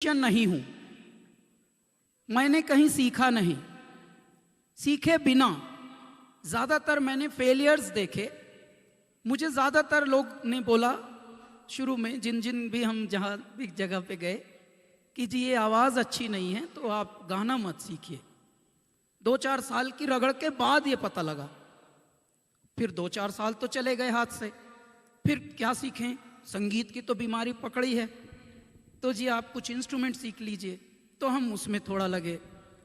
Musician नहीं हूं, मैंने कहीं सीखा नहीं, सीखे बिना ज़्यादातर मैंने फेलियर्स देखे। मुझे ज़्यादातर लोग ने बोला शुरू में, जिन जिन भी हम जहाँ भी जगह पे गए, कि जी ये आवाज़ अच्छी नहीं है तो आप गाना मत सीखिए। 2-4 साल की रगड़ के बाद ये पता लगा। फिर 2-4 साल तो चले गए हाथ से, फिर क्या सीखें, संगीत की तो बीमारी पकड़ी है, तो जी आप कुछ इंस्ट्रूमेंट सीख लीजिए। तो हम उसमें थोड़ा लगे।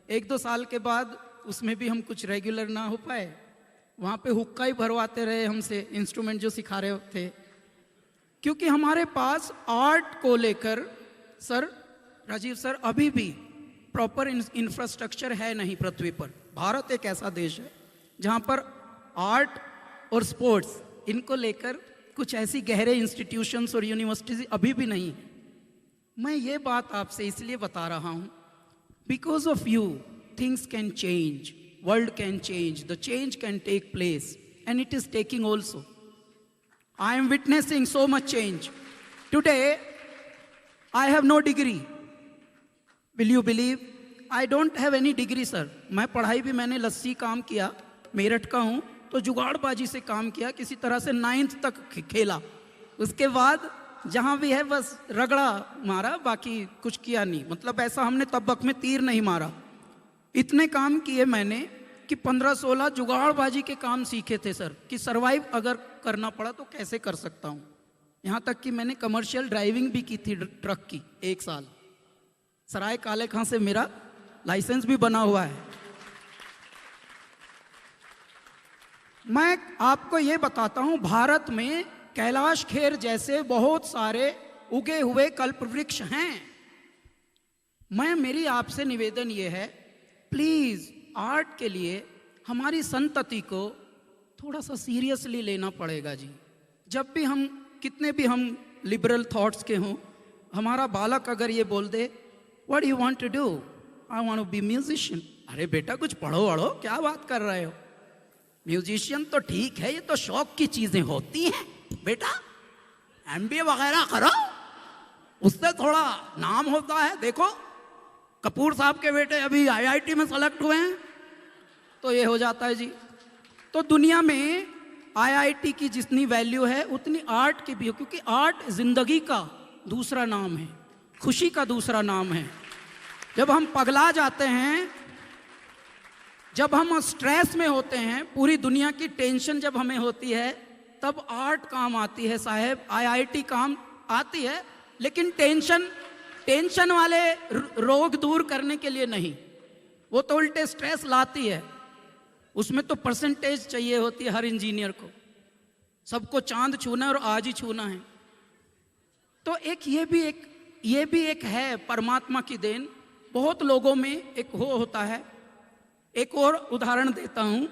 1-2 साल के बाद उसमें भी हम कुछ रेगुलर ना हो पाए, वहाँ पे हुक्का ही भरवाते रहे हमसे इंस्ट्रूमेंट जो सिखा रहे थे, क्योंकि हमारे पास आर्ट को लेकर सर, राजीव सर, अभी भी प्रॉपर इंफ्रास्ट्रक्चर है नहीं पृथ्वी पर। भारत एक ऐसा देश है जहाँ पर आर्ट और स्पोर्ट्स इनको लेकर कुछ ऐसी गहरे इंस्टीट्यूशंस और यूनिवर्सिटीज अभी भी नहीं है। मैं ये बात आपसे इसलिए बता रहा हूँ, because of you things can change, world can change, the change can take place and it is taking also. I am witnessing so much change today. I have no degree, will you believe, I don't have any degree sir. मैं पढ़ाई भी, मैंने लस्सी काम किया, मेरठ का हूँ, तो जुगाड़बाजी से काम किया, किसी तरह से 9th तक खेला। उसके बाद जहाँ भी है बस रगड़ा मारा, बाकी कुछ किया नहीं। मतलब ऐसा हमने तबक में तीर नहीं मारा। इतने काम किए मैंने कि 15-16 जुगाड़बाजी के काम सीखे थे सर, कि सरवाइव अगर करना पड़ा तो कैसे कर सकता हूँ। यहाँ तक कि मैंने कमर्शियल ड्राइविंग भी की थी ट्रक की 1 साल। सराय काले खां से मेरा लाइसेंस भी बना हुआ है। मैं आपको ये बताता हूँ, भारत में कैलाश खेर जैसे बहुत सारे उगे हुए कल्प वृक्ष हैं। मेरी आपसे निवेदन ये है, प्लीज आर्ट के लिए हमारी संतति को थोड़ा सा सीरियसली लेना पड़ेगा जी। जब भी हम, कितने भी हम लिबरल थॉट्स के हों, हमारा बालक अगर ये बोल दे, what you want to do, I want to be musician, अरे बेटा कुछ पढ़ो वढ़ो, क्या बात कर रहे हो। म्यूजिशियन तो ठीक है, ये तो शौक की चीजें होती हैं बेटा, MBA वगैरह करो, उससे थोड़ा नाम होता है। देखो कपूर साहब के बेटे अभी IIT में सेलेक्ट हुए हैं, तो ये हो जाता है जी। तो दुनिया में IIT की जितनी वैल्यू है उतनी आर्ट की भी हो, क्योंकि आर्ट जिंदगी का दूसरा नाम है, खुशी का दूसरा नाम है। जब हम पगला जाते हैं, जब हम स्ट्रेस में होते हैं, पूरी दुनिया की टेंशन जब हमें होती है, तब आर्ट काम आती है साहब, IIT काम आती है, लेकिन टेंशन वाले रोग दूर करने के लिए नहीं, वो तो उल्टे स्ट्रेस लाती है। उसमें तो परसेंटेज चाहिए होती है हर इंजीनियर को, सबको चांद छूना है और आज ही छूना है। तो ये भी एक है परमात्मा की देन, बहुत लोगों में एक होता है। एक और उदाहरण देता हूँ,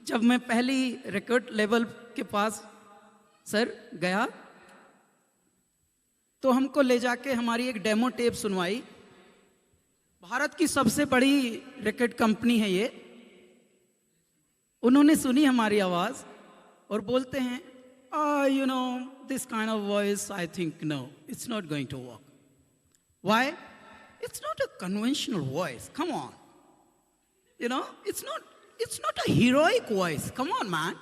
जब मैं पहली रिकॉर्ड लेवल के पास सर गया, तो हमको ले जाके हमारी एक डेमो टेप सुनवाई। भारत की सबसे बड़ी रिकॉर्ड कंपनी है ये। उन्होंने सुनी हमारी आवाज़ और बोलते हैं, you know this kind of voice, I think no, it's not going to work. Why? It's not a conventional voice, come on, you know, it's not a heroic voice, come on man।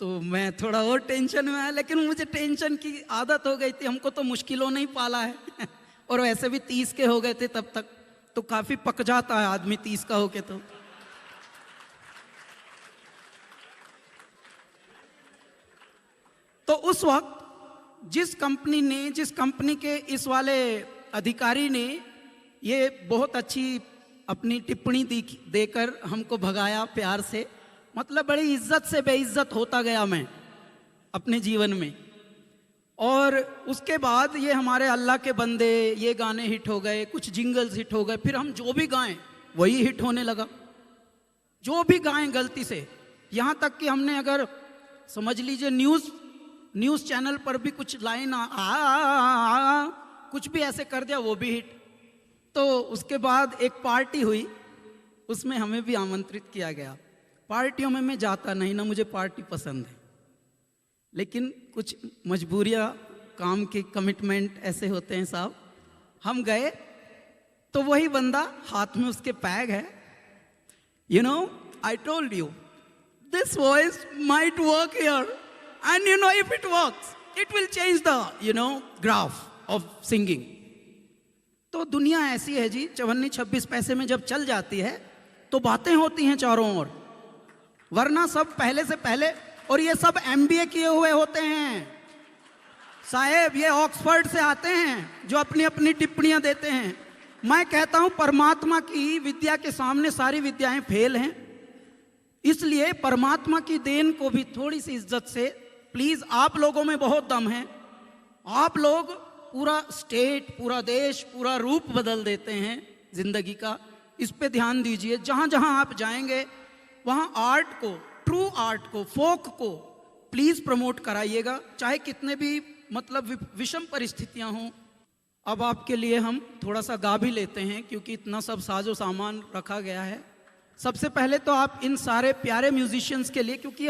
तो मैं थोड़ा और tension में आया, लेकिन मुझे tension की आदत हो गई थी, हमको तो मुश्किलों नहीं पाला है और वैसे भी 30 के हो गए थे तब तक, तो काफी पक जाता है आदमी 30 का होके। तो उस वक्त जिस कंपनी के इस वाले अधिकारी ने ये बहुत अच्छी अपनी टिप्पणी देकर हमको भगाया प्यार से, मतलब बड़ी इज्जत से बेइज्जत होता गया मैं अपने जीवन में। और उसके बाद ये हमारे अल्लाह के बंदे, ये गाने हिट हो गए, कुछ जिंगल्स हिट हो गए, फिर हम जो भी गाएं वही हिट होने लगा, जो भी गाएं गलती से। यहाँ तक कि हमने अगर समझ लीजिए न्यूज़ चैनल पर भी कुछ लाइन कुछ भी ऐसे कर दिया, वो भी हिट। तो उसके बाद एक पार्टी हुई, उसमें हमें भी आमंत्रित किया गया। पार्टियों में मैं जाता नहीं, ना मुझे पार्टी पसंद है, लेकिन कुछ मजबूरियाँ, काम के कमिटमेंट ऐसे होते हैं साहब, हम गए तो वही बंदा, हाथ में उसके पैग है. You know, I told you this voice might work here, and you know if it works it will change the graph of singing. तो दुनिया ऐसी है जी, 54-26 पैसे में जब चल जाती है तो बातें होती हैं चारों ओर, वरना सब पहले से पहले. और ये सब MBA किए हुए होते हैं साहेब, ये ऑक्सफोर्ड से आते हैं जो अपनी अपनी टिप्पणियां देते हैं. मैं कहता हूं परमात्मा की विद्या के सामने सारी विद्याएं फेल हैं. इसलिए परमात्मा की देन को भी थोड़ी सी इज्जत से प्लीज. आप लोगों में बहुत दम है, आप लोग पूरा स्टेट, पूरा देश, पूरा रूप बदल देते हैं जिंदगी का. इस पे ध्यान दीजिए. जहां जहां आप जाएंगे वहां आर्ट को, ट्रू आर्ट को, फोक को प्लीज प्रमोट कराइएगा, चाहे कितने भी मतलब विषम परिस्थितियां हों. अब आपके लिए हम थोड़ा सा गा भी लेते हैं क्योंकि इतना सब साजो सामान रखा गया है. सबसे पहले तो आप इन सारे प्यारे म्यूजिशियंस के लिए, क्योंकि